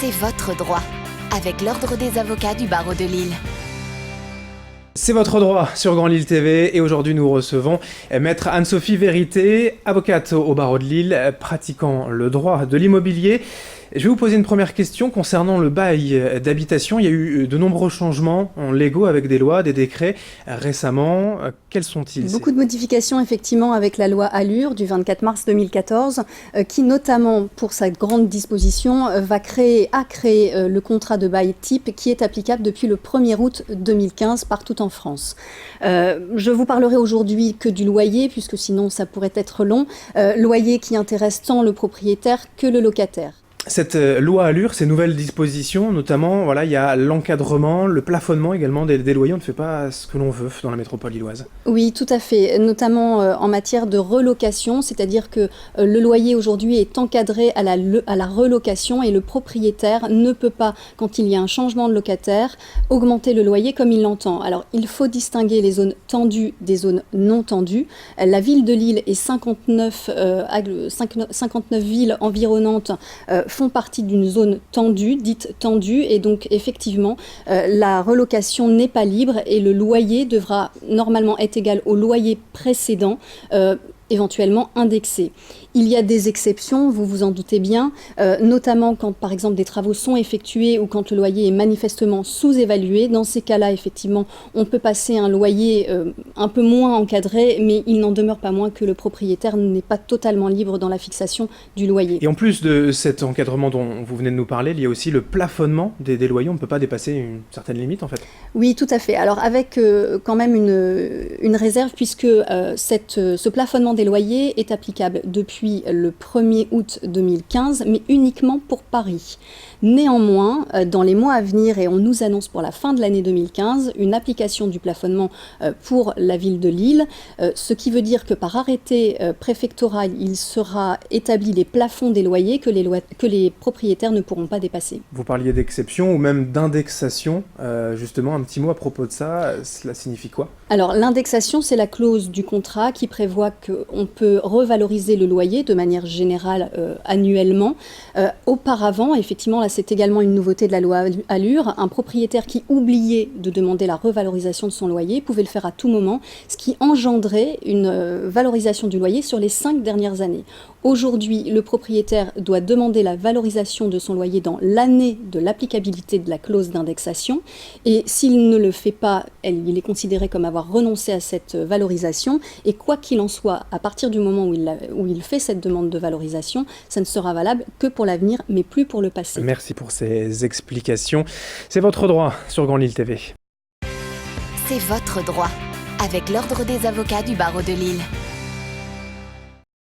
C'est votre droit, avec l'Ordre des avocats du barreau de Lille. C'est votre droit sur Grand Lille TV et aujourd'hui nous recevons Maître Anne-Sophie Vérité, avocate au barreau de Lille, pratiquant le droit de l'immobilier. Je vais vous poser une première question concernant le bail d'habitation. Il y a eu de nombreux changements légaux avec des lois, des décrets récemment. Quels sont-ils? Beaucoup de modifications effectivement avec la loi Allure du 24 mars 2014 qui notamment pour sa grande disposition a créé le contrat de bail type qui est applicable depuis le 1er août 2015 partout en France. Je vous parlerai aujourd'hui que du loyer puisque sinon ça pourrait être long. Loyer qui intéresse tant le propriétaire que le locataire. Cette loi Allure, ces nouvelles dispositions, notamment, il y a l'encadrement, le plafonnement également des loyers. On ne fait pas ce que l'on veut dans la métropole lilloise. Oui, tout à fait, notamment en matière de relocation, c'est-à-dire que le loyer aujourd'hui est encadré à la relocation et le propriétaire ne peut pas, quand il y a un changement de locataire, augmenter le loyer comme il l'entend. Alors, il faut distinguer les zones tendues des zones non tendues. La ville de Lille et 59 villes environnantes font partie d'une zone tendue, dite tendue, et donc effectivement la relocation n'est pas libre et le loyer devra normalement être égal au loyer précédent, éventuellement indexé. Il y a des exceptions, vous vous en doutez bien, notamment quand par exemple des travaux sont effectués ou quand le loyer est manifestement sous-évalué. Dans ces cas-là, effectivement, on peut passer un loyer un peu moins encadré, mais il n'en demeure pas moins que le propriétaire n'est pas totalement libre dans la fixation du loyer. Et en plus de cet encadrement dont vous venez de nous parler, il y a aussi le plafonnement des loyers. On ne peut pas dépasser une certaine limite en fait. Oui, tout à fait. Alors avec quand même une réserve puisque ce plafonnement des loyers est applicable depuis le 1er août 2015, mais uniquement pour Paris. Néanmoins, dans les mois à venir, et on nous annonce pour la fin de l'année 2015, une application du plafonnement pour la ville de Lille, ce qui veut dire que par arrêté préfectoral, il sera établi les plafonds des loyers que les propriétaires ne pourront pas dépasser. Vous parliez d'exception ou même d'indexation. Justement, un petit mot à propos de ça, cela signifie quoi? Alors, l'indexation, c'est la clause du contrat qui prévoit qu'on peut revaloriser le loyer de manière générale annuellement. Auparavant, effectivement, là c'est également une nouveauté de la loi Allure, un propriétaire qui oubliait de demander la revalorisation de son loyer pouvait le faire à tout moment, ce qui engendrait une valorisation du loyer sur les 5 dernières années. Aujourd'hui, le propriétaire doit demander la valorisation de son loyer dans l'année de l'applicabilité de la clause d'indexation et s'il ne le fait pas, il est considéré comme avoir renoncé à cette valorisation et quoi qu'il en soit, à partir du moment où il fait cette demande de valorisation, ça ne sera valable que pour l'avenir mais plus pour le passé. Merci pour ces explications. C'est votre droit sur Grand Lille TV. C'est votre droit, avec l'Ordre des avocats du barreau de Lille.